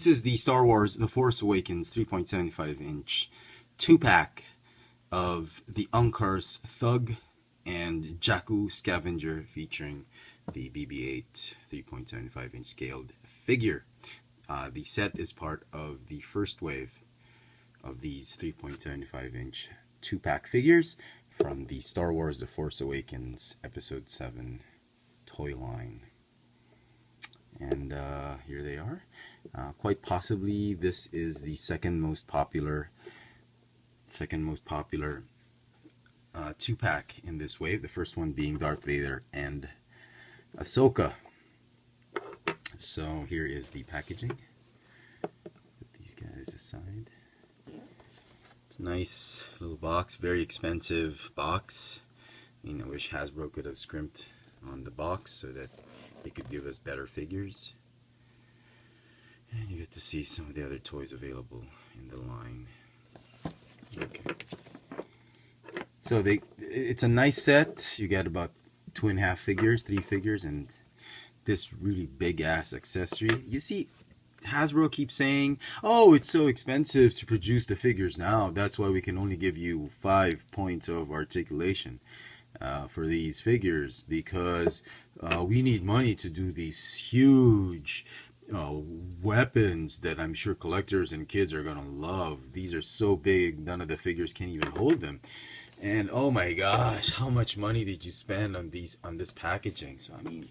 This is the Star Wars The Force Awakens 3.75 inch 2-pack of the Unkar's Thug and Jakku Scavenger featuring the BB-8 3.75 inch scaled figure. The set is part of the first wave of these 3.75 inch 2-pack figures from the Star Wars The Force Awakens Episode 7 toy line. And here they are. Quite possibly this is the second most popular 2-pack in this wave. The first one being Darth Vader and Ahsoka. So here is the packaging. Put these guys aside. It's a nice little box, very expensive box. I mean, I wish Hasbro could have scrimped on the box so that they could give us better figures. And you get to see some of the other toys available in the line. Okay. So it's a nice set. You get about 2.5 figures, 3 figures, and this really big ass accessory. You see, Hasbro keeps saying, oh, it's so expensive to produce the figures now. That's why we can only give you 5 points of articulation for these figures, because we need money to do these huge weapons that I'm sure collectors and kids are gonna love. These are so big, none of the figures can even hold them. And oh my gosh, how much money did you spend on this packaging? So I mean,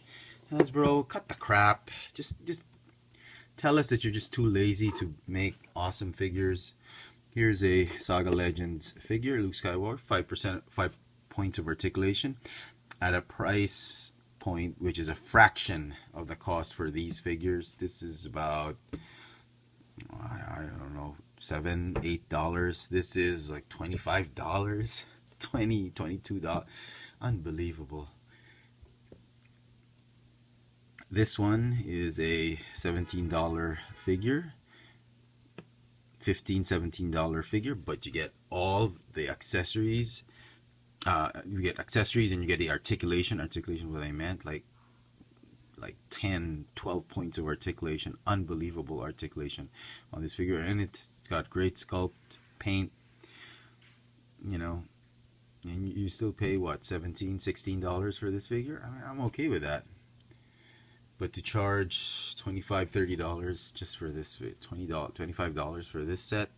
Hasbro, cut the crap. Just tell us that you're just too lazy to make awesome figures. Here's a Saga Legends figure, Luke Skywalker, 5 points of articulation at a price point which is a fraction of the cost for these figures. This is about, I don't know, $7-8. This is like $25, $22. Unbelievable. This one is a $17 figure, $17 figure, but you get all the accessories. You get accessories and you get the articulation. Articulation, what I meant, like 10, 12 points of articulation. Unbelievable articulation on this figure, and it's got great sculpt, paint. You know, and you still pay what, $17, $16 for this figure? I mean, I'm okay with that. But to charge $25, $30 just for this, $20, $25 for this set,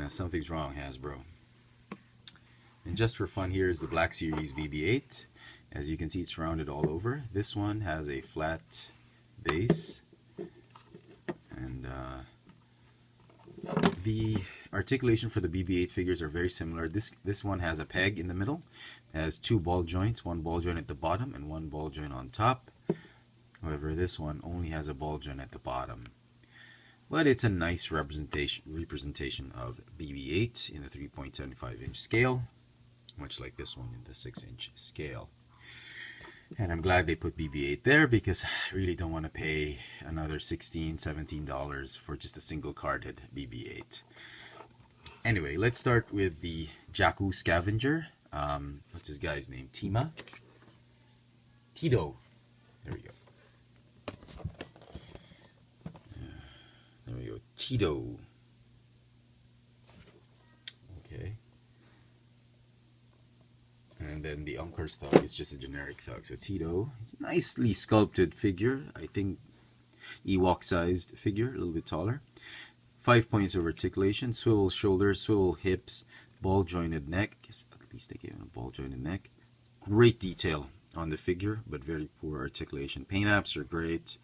something's wrong, Hasbro. And just for fun, here is the Black Series BB-8. As you can see, it's rounded all over. This one has a flat base, and the articulation for the BB-8 figures are very similar. This one has a peg in the middle, has 2 ball joints, 1 ball joint at the bottom and 1 ball joint on top. However, this one only has a ball joint at the bottom. But it's a nice representation of BB-8 in the 3.75 inch scale, much like this one in the 6 inch scale. And I'm glad they put BB-8 there, because I really don't want to pay another $16, $17 for just a single carded BB-8. Anyway, let's start with the Jakku Scavenger. What's this guy's name? Tito. There we go. There we go. Tito. Okay. And then the Unkar's Thug is just a generic thug. So Tito, it's a nicely sculpted figure. I think Ewok-sized figure, a little bit taller. 5 points of articulation, swivel shoulders, swivel hips, ball jointed neck. Guess at least they gave him a ball jointed neck. Great detail on the figure, but very poor articulation. Paint apps are great.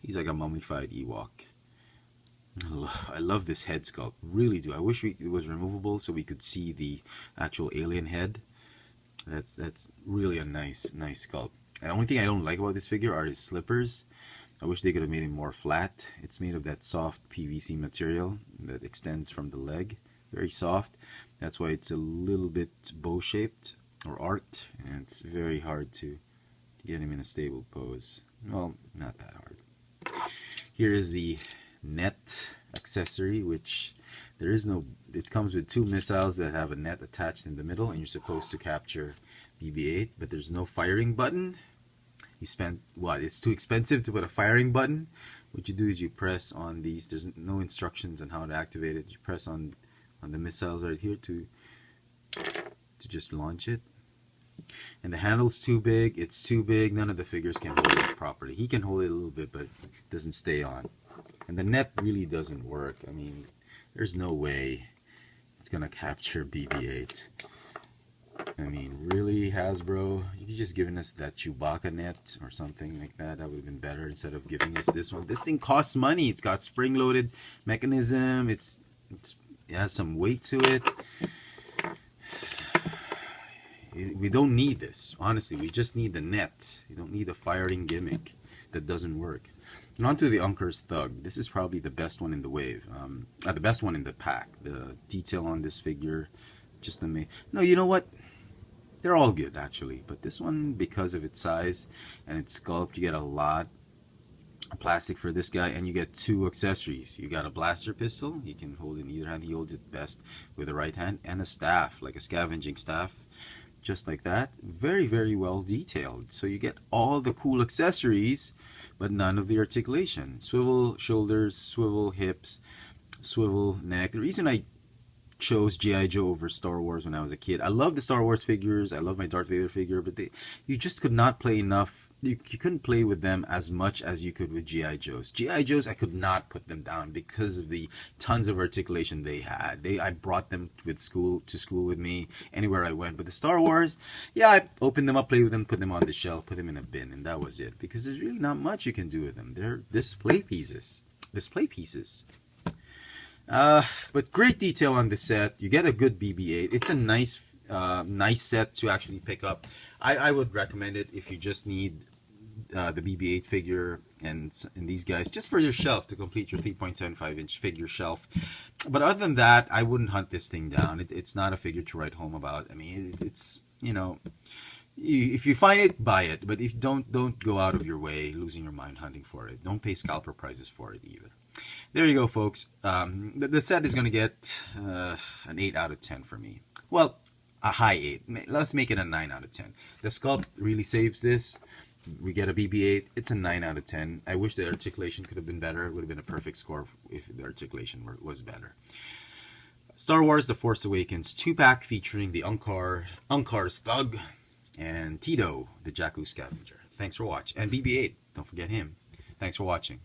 He's like a mummified Ewok. I love this head sculpt, really do. I wish it was removable so we could see the actual alien head. That's really a nice sculpt. The only thing I don't like about this figure are his slippers. I wish they could have made him more flat. It's made of that soft PVC material that extends from the leg. Very soft. That's why it's a little bit bow-shaped or arced, and it's very hard to get him in a stable pose. Well, not that hard. Here is the net accessory, which there is no, it comes with 2 missiles that have a net attached in the middle, and you're supposed to capture BB-8, but there's no firing button. You spent what? It's too expensive to put a firing button. What you do is you press on these. There's no instructions on how to activate it. You press on the missiles right here to just launch it. And the handle's too big. It's too big. None of the figures can hold it properly. He can hold it a little bit, but it doesn't stay on. And the net really doesn't work. I mean, there's no way it's gonna capture BB-8. I mean, really, Hasbro? You could just given us that Chewbacca net or something like that. That would have been better instead of giving us this one. This thing costs money. It's got spring-loaded mechanism. It has some weight to it. We don't need this. Honestly, we just need the net. You don't need a firing gimmick that doesn't work. And on to the Unkar's Thug. This is probably the best one in the wave. The best one in the pack. The detail on this figure, just amazing. No, you know what? They're all good actually, but this one, because of its size and its sculpt, you get a lot of plastic for this guy, and you get 2 accessories. You got a blaster pistol. He can hold it in either hand. He holds it best with the right hand, and a staff, like a scavenging staff, just like that. Very, very well detailed. So you get all the cool accessories, but none of the articulation. Swivel shoulders, swivel hips, swivel neck. The reason I chose G.I. Joe over Star Wars when I was a kid, I love the Star Wars figures, I love my Darth Vader figure, but you just could not play enough. You couldn't play with them as much as you could with G.I. Joes. G.I. Joes, I could not put them down because of the tons of articulation they had. I brought them to school with me anywhere I went. But the Star Wars, yeah, I opened them up, played with them, put them on the shelf, put them in a bin, and that was it. Because there's really not much you can do with them. They're display pieces. But great detail on the set. You get a good BB-8. It's a nice set to actually pick up. I would recommend it if you just need the BB-8 figure and these guys just for your shelf to complete your 3.75-inch figure shelf. But other than that, I wouldn't hunt this thing down. It's not a figure to write home about. I mean, it's, you know, if you find it, buy it. But if don't go out of your way losing your mind hunting for it. Don't pay scalper prices for it either. There you go, folks. The set is going to get an 8 out of 10 for me. Well, a high 8. Let's make it a 9 out of 10. The sculpt really saves this. We get a BB-8. It's a 9 out of 10. I wish the articulation could have been better. It would have been a perfect score if the articulation was better. Star Wars The Force Awakens 2-pack featuring the Unkar's Thug and Tito, the Jakku Scavenger. Thanks for watching. And BB-8. Don't forget him. Thanks for watching.